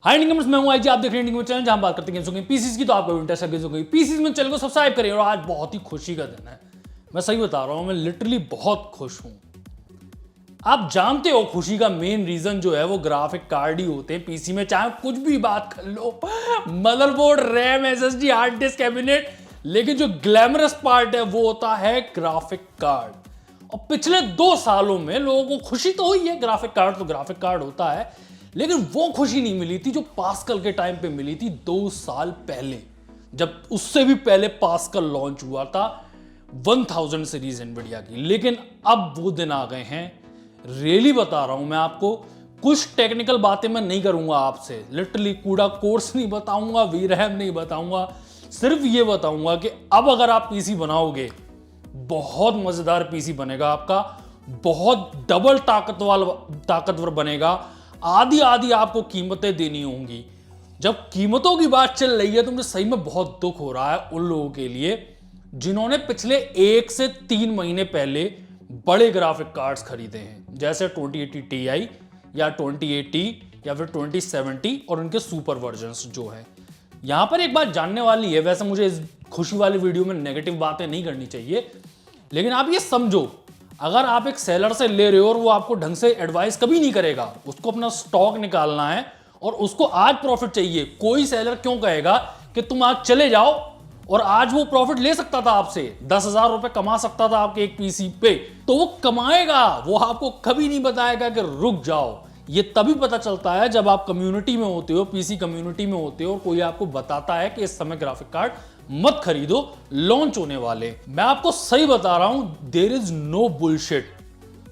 हाय निकम्स, मैं हूं आईजी। आप देख रहे हैं निकम्स चैनल, जहां बात करते हैं गेम्स की पीसीस की। तो आपको इंटरेस्ट है गेम्स की पीसीस में, चैनल को सब्सक्राइब करिए। और आज बहुत ही खुशी का दिन है, मैं सही बता रहा हूं, मैं लिटरली बहुत खुश हूं। आप जानते हो खुशी का मेन रीजन जो है वो ग्राफिक कार्ड ही होते हैं पीसी में। चाहे कुछ भी बात कर लो, motherboard, RAM, SSD, hard disk, cabinet, लेकिन जो ग्लैमरस पार्ट है वो होता है ग्राफिक कार्ड। और पिछले 2 सालों में लोगों को खुशी तो हुई है, ग्राफिक कार्ड तो ग्राफिक कार्ड होता है, लेकिन वो खुशी नहीं मिली थी जो पास्कल के टाइम पे मिली थी 2 साल पहले, जब उससे भी पहले पास्कल लॉन्च हुआ था 1000 सीरीज एनवीडिया की। लेकिन अब वो दिन आ गए हैं। रियली बता रहा हूं मैं आपको, कुछ टेक्निकल बातें मैं नहीं करूंगा आपसे, लिटरली कूड़ा कोर्स नहीं बताऊंगा, वीरैम नहीं बताऊंगा, सिर्फ ये बताऊंगा कि अब अगर आप पीसी बनाओगे, बहुत मजेदार पीसी बनेगा आपका, बहुत डबल ताकतवर बनेगा। आधी आधी आपको कीमतें देनी होंगी। जब कीमतों की बात चल रही है तो मुझे सही में बहुत दुख हो रहा है उन लोगों के लिए जिन्होंने पिछले 1 से 3 महीने पहले बड़े ग्राफिक कार्ड्स खरीदे हैं, जैसे 2080 Ti या 2080 या फिर 2070 और उनके सुपर वर्जन्स जो है। यहां पर एक बात जानने वाली है, वैसे मुझे इस खुशी वाली वीडियो में नेगेटिव बातें नहीं करनी चाहिए, लेकिन आप ये समझो, अगर आप एक सेलर से ले रहे हो और वो आपको ढंग से एडवाइस कभी नहीं करेगा, उसको अपना स्टॉक निकालना है और उसको आज प्रॉफिट चाहिए, कोई सेलर क्यों कहेगा कि तुम आज चले जाओ, और आज वो प्रॉफिट ले सकता था आपसे, 10,000 रुपए कमा सकता था आपके एक पीसी पे, तो वो कमाएगा, वो आपको कभी नहीं बताएगा कि रुक जाओ। ये तभी पता चलता है जब आप कम्युनिटी में होते हो, पीसी कम्युनिटी में होते हो, और कोई आपको बताता है कि इस समय ग्राफिक कार्ड मत खरीदो, लॉन्च होने वाले। मैं आपको सही बता रहा हूं, देयर इज नो बुलशिट,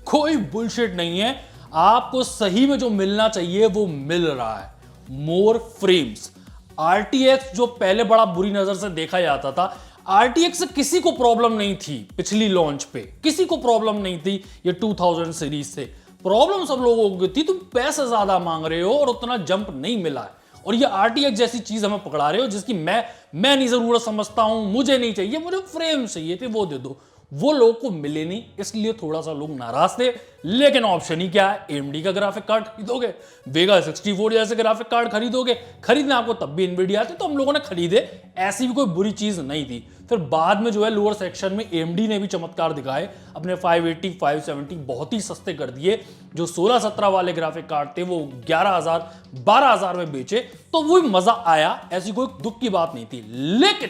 कोई बुलशिट नहीं है। आपको सही में जो मिलना चाहिए वो मिल रहा है, मोर फ्रेम्स। आरटीएक्स जो पहले बड़ा बुरी नजर से देखा जाता था, आरटीएक्स से किसी को प्रॉब्लम नहीं थी पिछली लॉन्च पे, किसी को प्रॉब्लम नहीं थी ये 2000 सीरीज से। प्रॉब्लम सब लोगों को थी, तुम पैसे ज्यादा मांग रहे हो और उतना जंप नहीं मिला है, और ये आरटीएक्स जैसी चीज हमें पकड़ा रहे हो जिसकी मैं नहीं जरूरत समझता हूं, मुझे नहीं चाहिए, मुझे फ्रेम चाहिए थे, वो दे दो। वो लोगों को मिले नहीं, इसलिए थोड़ा सा लोग नाराज थे। लेकिन ऑप्शन ही क्या है, एएमडी का ग्राफिक कार्ड खरीदोगे, वेगा 64 जैसे ग्राफिक कार्ड खरीदोगे, खरीदना आपको तब भी एनवीडिया आती, तो हम लोगों ने खरीदे, ऐसी भी कोई बुरी चीज नहीं थी। फिर बाद में जो है लोअर सेक्शन में एएमडी ने भी चमत्कार दिखाए, अपने 580 570 बहुत ही सस्ते कर दिए। जो 16-17 वाले ग्राफिक कार्ड थे वो 11,000 12,000 में बेचे, तो वो मजा आया, ऐसी कोई दुख की बात नहीं थी। लेकिन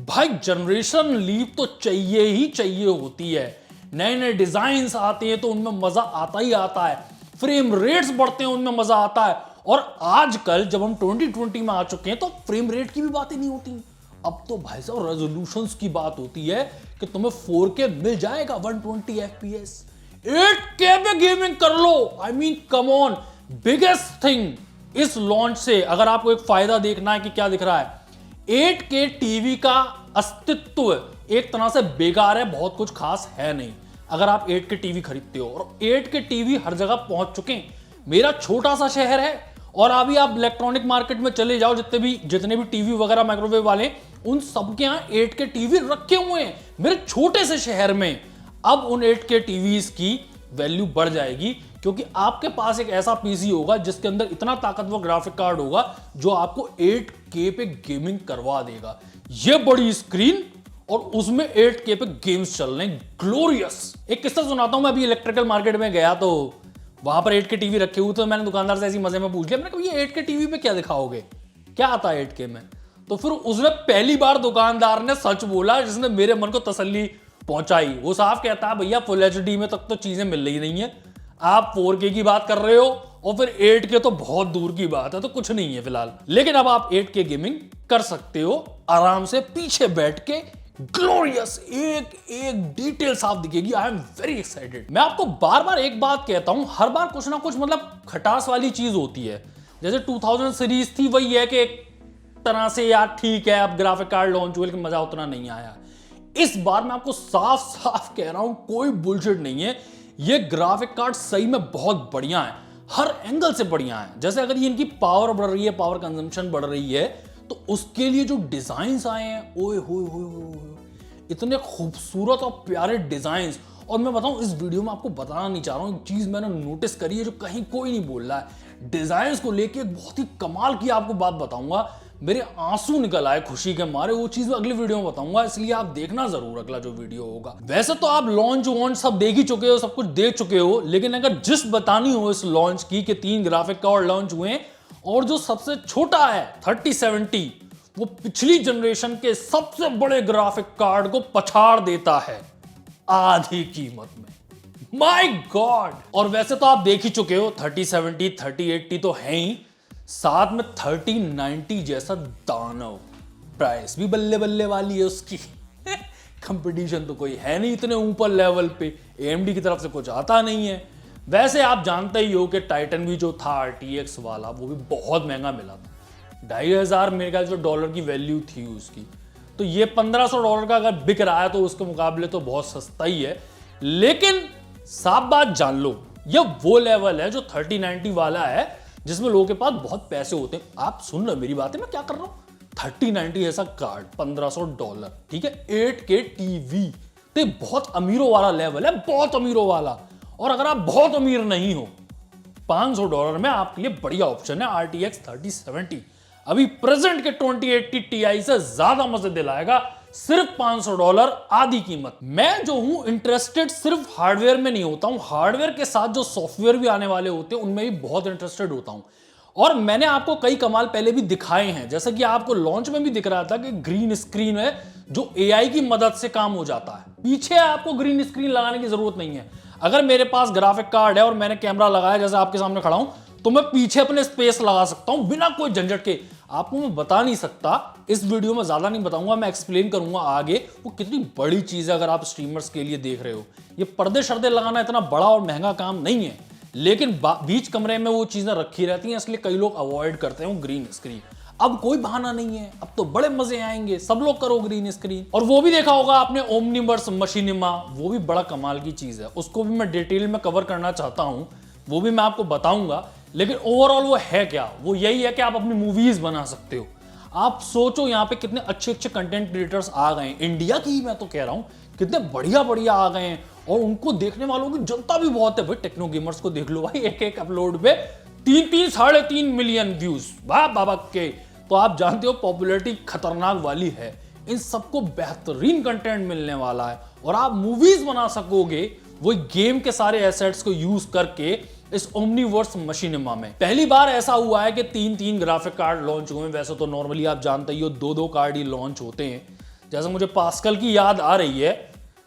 भाई जनरेशन लीप तो चाहिए ही चाहिए होती है, नए नए डिजाइन आते हैं तो उनमें मजा आता ही आता है, फ्रेम रेट्स बढ़ते हैं उनमें मजा आता है। और आजकल जब हम 2020 में आ चुके हैं तो फ्रेम रेट की भी बातें नहीं होती, अब तो भाई साहब रेजोल्यूशंस की बात होती है कि तुम्हें 4K मिल जाएगा 120 FPS, 8K पे गेमिंग कर लो। I mean come on, biggest thing इस लॉन्च से अगर आपको एक फायदा देखना है कि क्या दिख रहा है, 8K टीवी का अस्तित्व एक तरह से बेकार है, बहुत कुछ खास है नहीं अगर आप 8K टीवी खरीदते हो, और 8K टीवी हर जगह पहुंच चुके हैं। मेरा छोटा सा शहर है और अभी आप इलेक्ट्रॉनिक मार्केट में चले जाओ, जितने भी टीवी वगैरह माइक्रोवेव वाले, उन सबके यहां 8K टीवी रखे हुए हैं मेरे छोटे से शहर में। अब उन 8K टीवीज की वैल्यू बढ़ जाएगी क्योंकि आपके पास एक ऐसा पीसी होगा जिसके अंदर इतना ताकतवर ग्राफिक कार्ड होगा जो आपको 8K पे गेमिंग करवा देगा। ये बड़ी स्क्रीन और उसमें 8K पे गेम्स चल रहे हैं, ग्लोरियस। एक किस्सा सुनाता हूं, मैं अभी इलेक्ट्रिकल मार्केट में गया तो वहां पर 8K टीवी रखे हुए थे, तो मैंने दुकानदार से ऐसी मजे में पूछ लिया, मैंने कहा ये 8K टीवी पे क्या दिखाओगे, क्या आता है 8K में? तो फिर उसमें पहली बार दुकानदार ने सच बोला जिसने मेरे मन को तसल्ली पहुंचाई। वो साफ कहता है, भैया फुल एचडी में तक तो चीजें मिल रही नहीं है, आप 4K की बात कर रहे हो और फिर 8K तो बहुत दूर की बात है, तो कुछ नहीं है फिलहाल। लेकिन अब आप 8K गेमिंग कर सकते हो आराम से, पीछे बैठ के, ग्लोरियस, एक एक डिटेल साफ दिखेगी। I am very excited. मैं आपको बार बार एक बात कहता हूं, हर बार कुछ ना कुछ मतलब खटास वाली चीज होती है। जैसे 2000 सीरीज थी, वही है कि एक तरह से यार ठीक है, अब ग्राफिक कार्ड लॉन्च हुए लेकिन मजा उतना नहीं आया। इस बार मैं आपको साफ साफ कह रहा हूं, कोई बुलशिट नहीं है, ये ग्राफिक कार्ड सही में बहुत बढ़िया है, हर एंगल से बढ़िया है। जैसे अगर ये इनकी पावर बढ़ रही है, पावर कंजम्पशन बढ़ रही है, तो उसके लिए जो डिजाइन्स आए हैं, ओए होए इतने खूबसूरत और प्यारे डिजाइन्स। और मैं बताऊं, इस वीडियो में आपको बताना नहीं चाह रहा हूं, एक चीज मैंने नोटिस करी है जो कहीं कोई नहीं बोल रहा है, डिजाइन को लेके एक बहुत ही कमाल की आपको बात बताऊंगा, मेरे आंसू निकल आए खुशी के मारे। वो चीज मैं अगली वीडियो में बताऊंगा, इसलिए आप देखना जरूर अगला जो वीडियो होगा। वैसे तो आप लॉन्च वॉन्च सब देख ही चुके हो, सब कुछ देख चुके हो, लेकिन अगर जिस बतानी हो इस लॉन्च की कि 3 ग्राफिक कार्ड लॉन्च हुए और जो सबसे छोटा है 3070 वो पिछली जनरेशन के सबसे बड़े ग्राफिक कार्ड को पछाड़ देता है आधी कीमत में। My God. और वैसे तो आप देख ही चुके हो 3070 3080 तो है ही, साथ में 3090 जैसा दानव। प्राइस भी बल्ले बल्ले वाली है उसकी। कंपटीशन तो कोई है नहीं इतने ऊपर लेवल पे, AMD की तरफ से कुछ आता नहीं है। वैसे आप जानते ही हो कि टाइटन भी जो था RTX वाला वो भी बहुत महंगा मिला था, $2500 मेरे ख्याल से डॉलर की वैल्यू थी उसकी। तो ये $1500 का अगर बिक रहा है तो उसके मुकाबले तो बहुत सस्ता ही है। लेकिन साफ बात जान लो, ये वो लेवल है जो 3090 वाला है जिसमें लोगों के पास बहुत पैसे होते हैं। आप सुन लो मेरी बातें, मैं क्या कर रहा हूं। 3090 ऐसा कार्ड $1500, ठीक है, 8K टीवी, तो बहुत अमीरों वाला लेवल है, बहुत अमीरों वाला। और अगर आप बहुत अमीर नहीं हो, $500 में आपके लिए बढ़िया ऑप्शन है RTX 3070। अभी प्रेजेंट के 2080 Ti से ज्यादा मजे दिलाएगा, सिर्फ $500 आधी कीमत। मैं जो हूं इंटरेस्टेड सिर्फ हार्डवेयर में नहीं होता हूं, हार्डवेयर के साथ जो सॉफ्टवेयर भी आने वाले होते हैं उनमें भी बहुत इंटरेस्टेड होता हूं। और मैंने आपको कई कमाल पहले भी दिखाए हैं, जैसा कि आपको लॉन्च में भी दिख रहा था कि ग्रीन स्क्रीन है जो AI की मदद से काम हो जाता है। पीछे आपको ग्रीन स्क्रीन लगाने की जरूरत नहीं है। अगर मेरे पास ग्राफिक कार्ड है और मैंने कैमरा लगाया जैसे आपके सामने खड़ा हूं, तो मैं पीछे अपने स्पेस लगा सकता हूं बिना कोई झंझट के। आपको मैं बता नहीं सकता, इस वीडियो में ज्यादा नहीं बताऊंगा, मैं एक्सप्लेन करूंगा आगे वो कितनी बड़ी चीज है अगर आप स्ट्रीमर्स के लिए देख रहे हो। ये पर्दे शर्दे लगाना इतना बड़ा और महंगा काम नहीं है, लेकिन बीच कमरे में वो चीजें रखी रहती हैं, इसलिए कई लोग अवॉइड करते हैं ग्रीन स्क्रीन। अब कोई बहाना नहीं है, अब तो बड़े मजे आएंगे, सब लोग करो ग्रीन स्क्रीन। और वो भी देखा होगा आपने ओमनिवर्स मशीनिमा, वो भी बड़ा कमाल की चीज है, उसको भी मैं डिटेल में कवर करना चाहता हूं, वो भी मैं आपको बताऊंगा। लेकिन ओवरऑल वो है क्या, वो यही है कि आप अपनी मूवीज बना सकते हो। आप सोचो यहाँ पे कितने अच्छे अच्छे कंटेंट क्रिएटर्स आ गए हैं, इंडिया की ही मैं तो कह रहा हूँ, कितने बढ़िया बढ़िया आ गए हैं और उनको देखने वालों की जनता भी बहुत है। भाई टेक्नो गेमर्स को देख लो भाई, एक एक अपलोड पे 3-3-3.5 मिलियन व्यूज, वाह बाबा के। तो आप जानते हो पॉपुलैरिटी खतरनाक वाली है। इन सबको बेहतरीन कंटेंट मिलने वाला है और आप मूवीज बना सकोगे वो गेम के सारे एसेट्स को यूज करके इस ओमनीवर्स मशीनिमा में। पहली बार ऐसा हुआ है कि 3-3 ग्राफिक कार्ड लॉन्च हुए। वैसे तो नॉर्मली आप जानते ही हो 2-2 कार्ड ही लॉन्च होते हैं। जैसे मुझे पास्कल की याद आ रही है,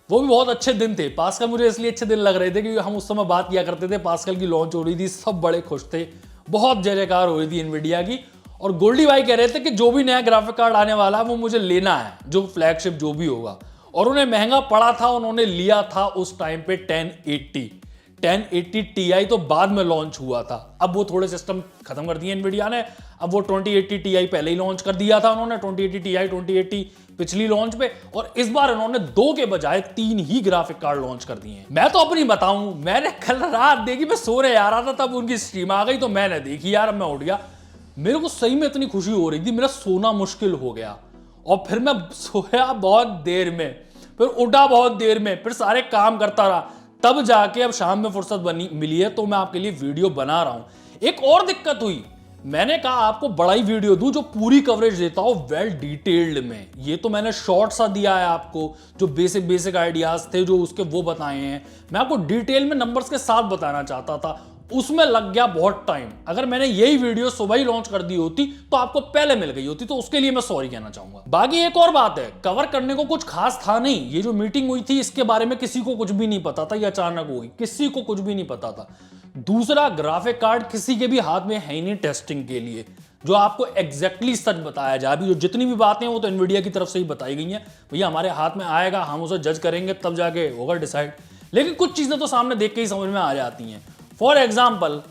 वो भी बहुत अच्छे दिन थे। पास्कल मुझे इसलिए अच्छे दिन लग रहे थे क्योंकि हम उस समय बात किया करते थे, पास्कल की लॉन्च हो रही थी, सब बड़े खुश थे, बहुत जय जयकार हो रही थी एनवीडिया की। और गोल्डी भाई कह रहे थे कि जो भी नया ग्राफिक कार्ड आने वाला है वो मुझे लेना है, जो फ्लैगशिप जो भी होगा। और उन्हें महंगा पड़ा था, उन्होंने लिया था उस टाइम पे 1080 Ti तो बाद में लॉन्च हुआ था। अब वो थोड़े सिस्टम खत्म कर दिए एनवीडिया ने, अब वो 2080 Ti पहले ही लॉन्च कर दिया था उन्होंने, 2080 Ti 2080 पिछली लॉन्च पे, और इस बार उन्होंने 2 के बजाय 3 ही ग्राफिक कार्ड लॉन्च कर दिए हैं। मैं तो अपनी बताऊं, मैंने कल रात देखी, मैं सोने आ रहा था तब उनकी स्ट्रीम आ गई तो मैंने देखी यार, मैं उठ गया। मेरे को सही में इतनी खुशी हो रही थी, मेरा सोना मुश्किल हो गया। और फिर मैं सोया बहुत देर में, फिर उठा बहुत देर में, फिर सारे काम करता रहा, तब जाके अब शाम में फुर्सत मिली है तो मैं आपके लिए वीडियो बना रहा हूं। एक और दिक्कत हुई, मैंने कहा आपको बड़ा ही वीडियो दूं जो पूरी कवरेज देता हो वेल डिटेल्ड में। ये तो मैंने शॉर्ट सा दिया है आपको, जो बेसिक आइडियाज थे जो उसके वो बताए हैं। मैं आपको डिटेल में नंबर्स के साथ बताना चाहता था, उसमें लग गया बहुत टाइम। अगर मैंने यही वीडियो सुबह ही लॉन्च कर दी होती तो आपको पहले मिल गई होती, तो उसके लिए मैं सॉरी कहना चाहूंगा। बाकी एक और बात है, कवर करने को कुछ खास था नहीं। ये जो मीटिंग हुई थी इसके बारे में किसी को कुछ भी नहीं पता था, ये अचानक हुई, किसी को कुछ भी नहीं पता था। दूसरा, ग्राफिक कार्ड किसी के भी हाथ में है ही नहीं टेस्टिंग के लिए, जो आपको एग्जैक्टली सच बताया जाए। अभी जो जितनी भी बातें हैं वो तो एनवीडिया की तरफ से ही बताई गई हैं, भैया हमारे हाथ में आएगा, हम उसे जज करेंगे, तब जाके होगा डिसाइड। लेकिन कुछ चीजें तो सामने देख के ही समझ में आ जाती हैं। फॉर एग्जाम्पल,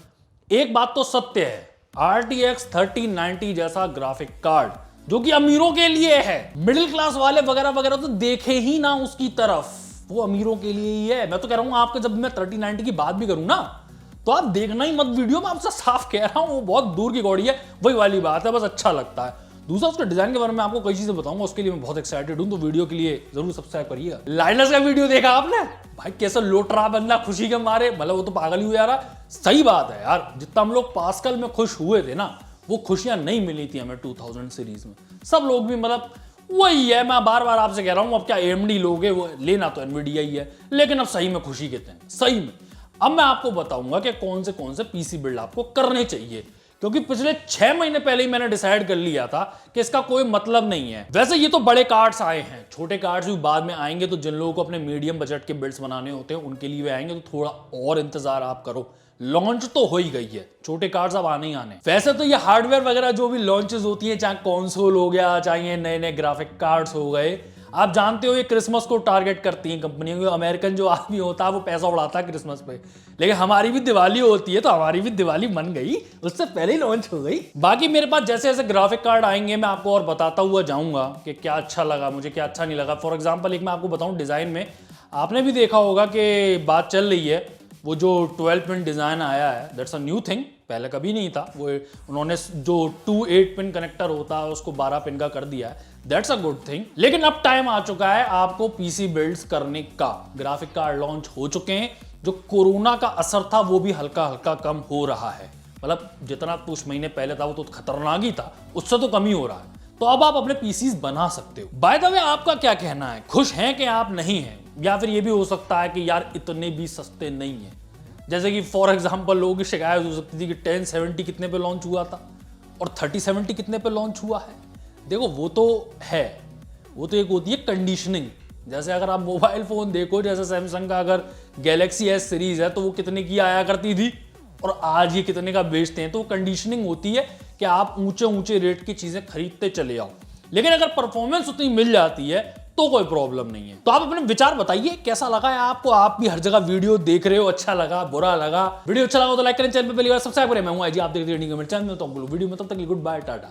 एक बात तो सत्य है, RTX 3090 जैसा ग्राफिक कार्ड जो कि अमीरों के लिए है, मिडिल क्लास वाले वगैरह वगैरह तो देखे ही ना उसकी तरफ, वो अमीरों के लिए ही है। मैं तो कह रहा हूं आपको, जब मैं 3090 की बात भी करूं ना तो आप देखना ही मत वीडियो में, आपसे साफ कह रहा हूं, वो बहुत दूर की कौड़ी है, वही वाली बात है, बस अच्छा लगता है। दूसरा उसके डिजाइन के बारे में आपको कई चीजें बताऊंगा, उसके लिए मैं बहुत एक्साइटेड हूं, तो वीडियो के लिए जरूर सब्सक्राइब करिएगा। लाइनस का वीडियो देखा आपने? भाई कैसा लोट रहा बंदा खुशी के मारे, मतलब वो तो पागल ही हुआ यार। सही बात है यार, जितना हम लोग पास्कल में खुश हुए थे ना, वो खुशियां नहीं मिली थी हमें 2000 सीरीज में। सब लोग भी मतलब वही है, मैं बार बार आपसे कह रहा हूं, अब क्या AMD लोगे, वो लेना तो NVIDIA ही है, लेकिन अब सही में खुशी कहते हैं, सही में। अब मैं आपको बताऊंगा कि कौन से पीसी बिल्ड आपको करने चाहिए, क्योंकि पिछले 6 महीने पहले ही मैंने डिसाइड कर लिया था कि इसका कोई मतलब नहीं है। वैसे ये तो बड़े कार्ड्स आए हैं, छोटे कार्ड्स भी बाद में आएंगे, तो जिन लोगों को अपने मीडियम बजट के बिल्ड्स बनाने होते हैं उनके लिए भी आएंगे, तो थोड़ा और इंतजार आप करो। लॉन्च तो हो ही गई है, छोटे कार्ड्स अब आने ही आने। वैसे तो ये हार्डवेयर वगैरह जो भी लॉन्चेस होती है, चाहे कंसोल हो गया, चाहे ये नए नए ग्राफिक कार्ड्स हो गए, आप जानते हो ये क्रिसमस को टारगेट करती हैं कंपनियों। अमेरिकन जो आदमी होता है वो पैसा उड़ाता है क्रिसमस पे, लेकिन हमारी भी दिवाली होती है, तो हमारी भी दिवाली मन गई, उससे पहले ही लॉन्च हो गई। बाकी मेरे पास जैसे जैसे ग्राफिक कार्ड आएंगे मैं आपको और बताता हुआ जाऊंगा कि क्या अच्छा लगा मुझे, क्या अच्छा नहीं लगा। फॉर एग्जाम्पल एक मैं आपको बताऊं, डिजाइन में आपने भी देखा होगा कि बात चल रही है, वो जो 12 पिन डिजाइन आया है, दैट्स अ न्यू थिंग, पहले कभी नहीं था। वो उन्होंने जो 2 8 पिन कनेक्टर होता है उसको 12 पिन का कर दिया है, दैट्स अ गुड थिंग। लेकिन अब टाइम आ चुका है आपको पीसी बिल्ड्स करने का। ग्राफिक कार्ड लॉन्च हो चुके हैं, जो कोरोना का असर था वो भी हल्का हल्का कम हो रहा है। मतलब जितना कुछ महीने पहले था वो तो खतरनाक ही था, उससे तो कम ही हो रहा है। तो अब आप अपने पीसीज बना सकते हो। बाय द वे आपका क्या कहना है, खुश हैं कि आप नहीं हैं? या फिर ये भी हो सकता है कि यार इतने भी सस्ते नहीं है। जैसे कि फॉर एग्जांपल लोगों की शिकायत हो सकती थी कि 1070 कितने पे लॉन्च हुआ था और 3070 कितने पे लॉन्च हुआ है। देखो वो तो है, वो तो एक होती है कंडीशनिंग। जैसे अगर आप मोबाइल फोन देखो, जैसे सैमसंग का अगर गैलेक्सी S सीरीज है तो वो कितने की आया करती थी और आज ये कितने का बेचते हैं, तो कंडीशनिंग होती है कि आप ऊंचे ऊंचे रेट की चीजें खरीदते चले आओ। लेकिन अगर परफॉर्मेंस उतनी मिल जाती है तो कोई प्रॉब्लम नहीं है। तो आप अपने विचार बताइए कैसा लगा है आपको। आप भी हर जगह वीडियो देख रहे हो, अच्छा लगा बुरा लगा? वीडियो अच्छा लगा तो लाइक करें, चैनल पे पहली बार सब्सक्राइब करें। मैं हूं IG, आप देख रहे हैं चैनल में, तो वीडियो में तब तक गुड बाय, टाटा।